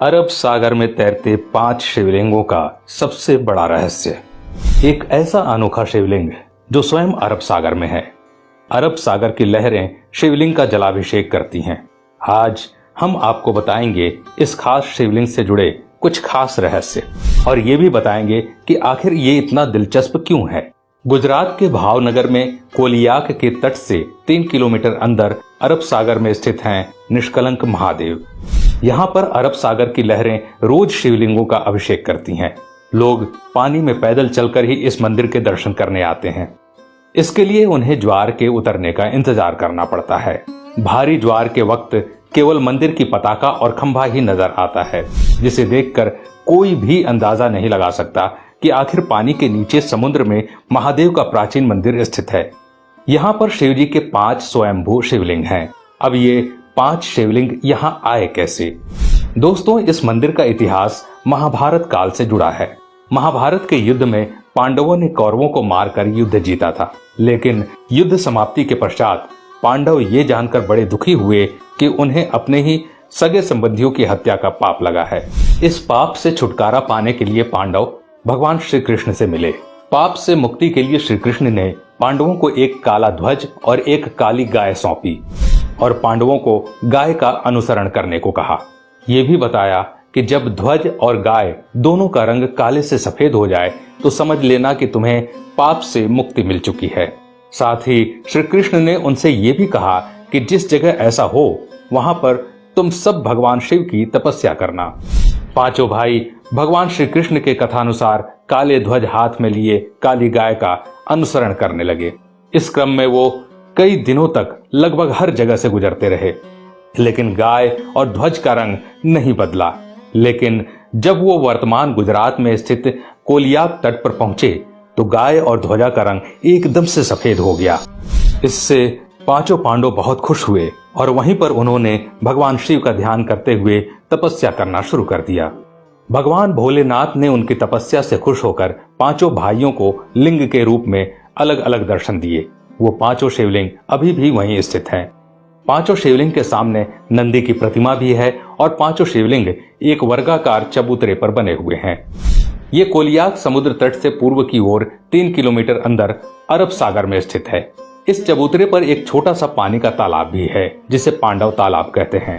अरब सागर में तैरते 5 शिवलिंगों का सबसे बड़ा रहस्य। एक ऐसा अनोखा शिवलिंग जो स्वयं अरब सागर में है। अरब सागर की लहरें शिवलिंग का जलाभिषेक करती हैं। आज हम आपको बताएंगे इस खास शिवलिंग से जुड़े कुछ खास रहस्य और ये भी बताएंगे कि आखिर ये इतना दिलचस्प क्यों है। गुजरात के भावनगर में कोलियाक के तट से 3 किलोमीटर अंदर अरब सागर में स्थित हैं निष्कलंक महादेव। यहाँ पर अरब सागर की लहरें रोज शिवलिंगों का अभिषेक करती हैं। लोग पानी में पैदल चलकर ही इस मंदिर के दर्शन करने आते हैं। इसके लिए उन्हें ज्वार के उतरने का इंतजार करना पड़ता है। भारी ज्वार के वक्त केवल मंदिर की पताका और खंभा ही नजर आता है, जिसे देखकर कोई भी अंदाजा नहीं लगा सकता कि आखिर पानी के नीचे समुद्र में महादेव का प्राचीन मंदिर स्थित है। यहाँ पर शिव जी के 5 स्वयंभू शिवलिंग हैं। अब ये 5 शिवलिंग यहाँ आए कैसे? दोस्तों, इस मंदिर का इतिहास महाभारत काल से जुड़ा है। महाभारत के युद्ध में पांडवों ने कौरवों को मारकर युद्ध जीता था, लेकिन युद्ध समाप्ति के पश्चात पांडव ये जानकर बड़े दुखी हुए कि उन्हें अपने ही सगे संबंधियों की हत्या का पाप लगा है। इस पाप से छुटकारा पाने के लिए पांडव भगवान श्री कृष्ण से मिले। पाप से मुक्ति के लिए श्री कृष्ण ने पांडवों को एक काला ध्वज और एक काली गाय सौंपी और पांडवों को गाय का अनुसरण करने को कहा। यह भी बताया कि जब ध्वज और गाय दोनों का रंग काले से सफेद हो जाए तो समझ लेना कि तुम्हें पाप से मुक्ति मिल चुकी है। साथ ही श्री कृष्ण ने उनसे ये भी कहा कि जिस जगह ऐसा हो वहां पर तुम सब भगवान शिव की तपस्या करना। पांचों भाई भगवान श्री कृष्ण के कथानुसार काले ध्वज हाथ में लिए काली गाय का अनुसरण करने लगे। इस क्रम में वो कई दिनों तक लगभग हर जगह से गुजरते रहे, लेकिन गाय और ध्वज का रंग नहीं बदला। लेकिन जब वो वर्तमान गुजरात में स्थित कोलियाक तट पर पहुंचे तो गाय और ध्वजा का रंग एकदम से सफेद हो गया। इससे पांचों पांडव बहुत खुश हुए और वहीं पर उन्होंने भगवान शिव का ध्यान करते हुए तपस्या करना शुरू कर दिया। भगवान भोलेनाथ ने उनकी तपस्या से खुश होकर पांचों भाइयों को लिंग के रूप में अलग अलग दर्शन दिए। वो 5 शिवलिंग अभी भी वहीं स्थित हैं। 5 शिवलिंग के सामने नंदी की प्रतिमा भी है और 5 शिवलिंग एक वर्गाकार चबूतरे पर बने हुए हैं। ये कोलियाक समुद्र तट से पूर्व की ओर 3 किलोमीटर अंदर अरब सागर में स्थित है। इस चबूतरे पर एक छोटा सा पानी का तालाब भी है, जिसे पांडव तालाब कहते हैं।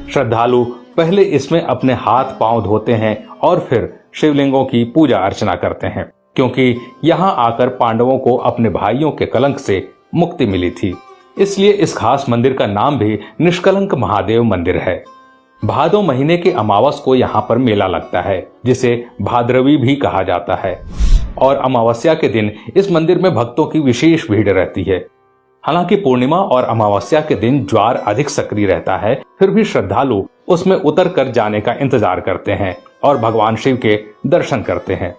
श्रद्धालु पहले इसमें अपने हाथ पांव धोते हैं और फिर शिवलिंगों की पूजा अर्चना करते हैं, क्योंकि यहाँ आकर पांडवों को अपने भाइयों के कलंक से मुक्ति मिली थी। इसलिए इस खास मंदिर का नाम भी निष्कलंक महादेव मंदिर है। भादो महीने के अमावस को यहाँ पर मेला लगता है, जिसे भाद्रवी भी कहा जाता है, और अमावस्या के दिन इस मंदिर में भक्तों की विशेष भीड़ रहती है। हालांकि पूर्णिमा और अमावस्या के दिन ज्वार अधिक सक्रिय रहता है, फिर भी श्रद्धालु उसमें उतर कर जाने का इंतजार करते हैं और भगवान शिव के दर्शन करते हैं।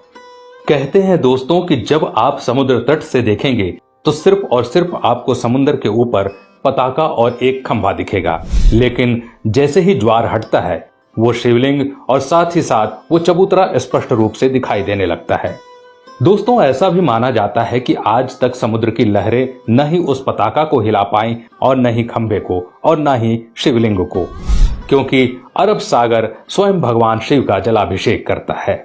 कहते हैं दोस्तों कि जब आप समुद्र तट से देखेंगे तो सिर्फ और सिर्फ आपको समुद्र के ऊपर पताका और एक खंभा दिखेगा, लेकिन जैसे ही ज्वार हटता है वो शिवलिंग और साथ ही साथ वो चबूतरा स्पष्ट रूप से दिखाई देने लगता है। दोस्तों, ऐसा भी माना जाता है कि आज तक समुद्र की लहरें न ही उस पताका को हिला पाई और न ही खंभे को और न ही शिवलिंग को, क्योंकि अरब सागर स्वयं भगवान शिव का जलाभिषेक करता है।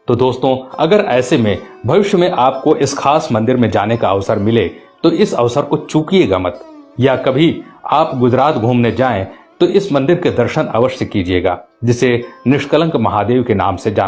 तो दोस्तों, अगर ऐसे में भविष्य में आपको इस खास मंदिर में जाने का अवसर मिले तो इस अवसर को चूकिएगा मत, या कभी आप गुजरात घूमने जाएं तो इस मंदिर के दर्शन अवश्य कीजिएगा, जिसे निष्कलंक महादेव के नाम से जाना